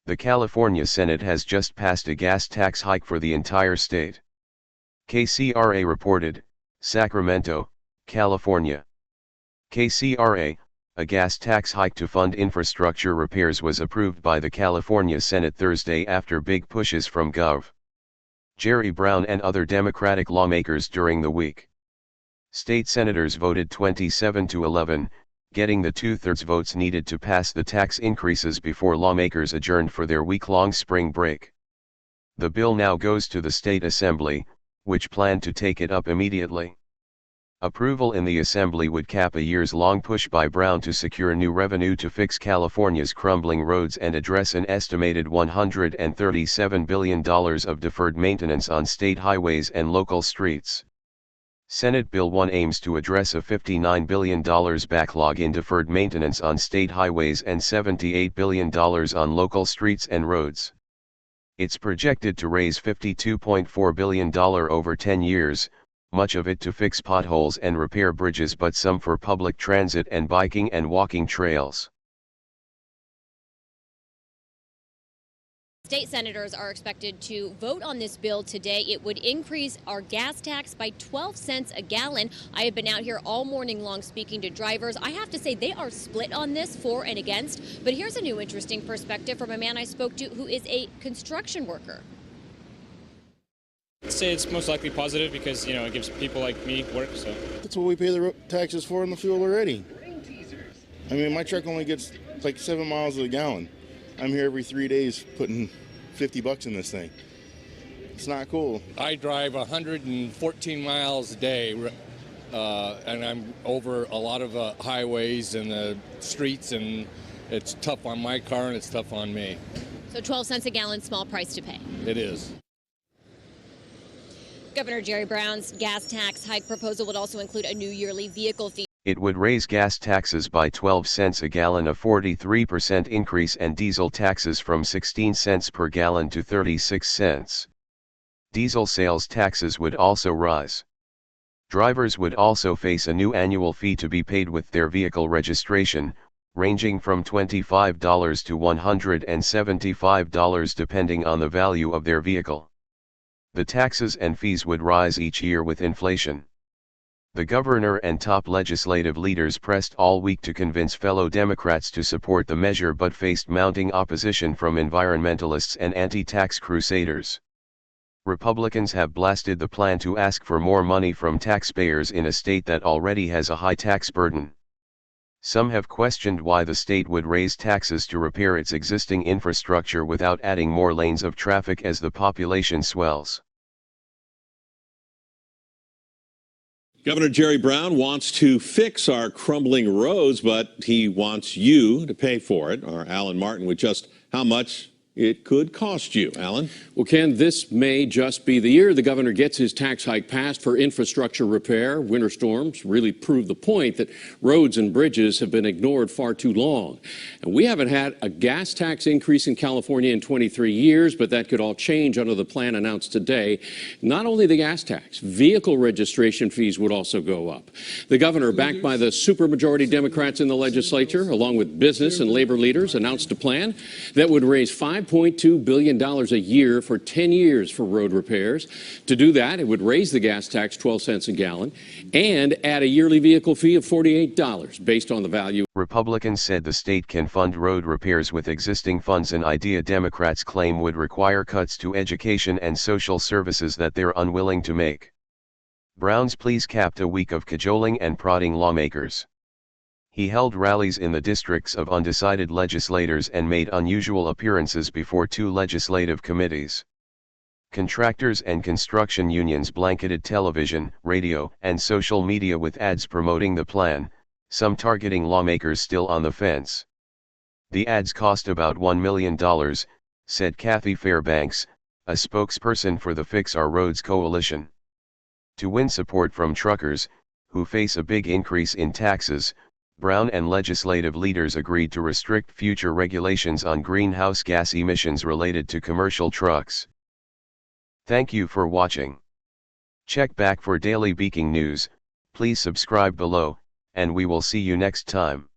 The California Senate has just passed a gas tax hike for the entire state. KCRA reported, Sacramento, California. KCRA, a gas tax hike to fund infrastructure repairs was approved by the California Senate Thursday after big pushes from Gov. Jerry Brown and other Democratic lawmakers during the week. State senators voted 27-11, getting the two-thirds votes needed to pass the tax increases before lawmakers adjourned for their week-long spring break. The bill now goes to the state assembly, which planned to take it up immediately. Approval in the assembly would cap a years-long push by Brown to secure new revenue to fix California's crumbling roads and address an estimated $137 billion of deferred maintenance on state highways and local streets. Senate Bill 1 aims to address a $59 billion backlog in deferred maintenance on state highways and $78 billion on local streets and roads. It's projected to raise $52.4 billion over 10 years, much of it to fix potholes and repair bridges but some for public transit and biking and walking trails. State senators are expected to vote on this bill today. It would increase our gas tax by 12 cents a gallon. I have been out here all morning long speaking to drivers. I have to say they are split on this, for and against. But here's a new interesting perspective from a man I spoke to who is a construction worker. I'd say it's most likely positive because, it gives people like me work. So that's what we pay the taxes for in the fuel already. I mean, my truck only gets like 7 miles a gallon. I'm here every 3 days putting $50 in this thing. It's not cool. I drive 114 miles a day, and I'm over a lot of highways and the streets, and it's tough on my car and it's tough on me. So 12 cents a gallon, small price to pay. It is. Governor Jerry Brown's gas tax hike proposal would also include a new yearly vehicle fee. It would raise gas taxes by 12 cents a gallon, a 43% increase, and diesel taxes from 16 cents per gallon to 36 cents. Diesel sales taxes would also rise. Drivers would also face a new annual fee to be paid with their vehicle registration, ranging from $25 to $175 depending on the value of their vehicle. The taxes and fees would rise each year with inflation. The governor and top legislative leaders pressed all week to convince fellow Democrats to support the measure but faced mounting opposition from environmentalists and anti-tax crusaders. Republicans have blasted the plan to ask for more money from taxpayers in a state that already has a high tax burden. Some have questioned why the state would raise taxes to repair its existing infrastructure without adding more lanes of traffic as the population swells. Governor Jerry Brown wants to fix our crumbling roads, but he wants you to pay for it. Our Alan Martin with just how much it could cost you. Alan? Well, Ken, this may just be the year the governor gets his tax hike passed for infrastructure repair. Winter storms really prove the point that roads and bridges have been ignored far too long. And we haven't had a gas tax increase in California in 23 years, but that could all change under the plan announced today. Not only the gas tax, vehicle registration fees would also go up. The governor, backed by the supermajority Democrats in the legislature, along with business and labor leaders, announced a plan that would raise $5.2 billion a year for 10 years for road repairs. To do that, it would raise the gas tax 12 cents a gallon and add a yearly vehicle fee of $48 based on the value. Republicans said the state can fund road repairs with existing funds, an idea Democrats claim would require cuts to education and social services that they're unwilling to make. Brown's pleas capped a week of cajoling and prodding lawmakers. He held rallies in the districts of undecided legislators and made unusual appearances before two legislative committees. Contractors and construction unions blanketed television, radio, and social media with ads promoting the plan, some targeting lawmakers still on the fence. The ads cost about $1 million, said Kathy Fairbanks, a spokesperson for the Fix Our Roads coalition. To win support from truckers, who face a big increase in taxes, Brown and legislative leaders agreed to restrict future regulations on greenhouse gas emissions related to commercial trucks. Thank you for watching. Check back for daily Beaking news, please subscribe below, and we will see you next time.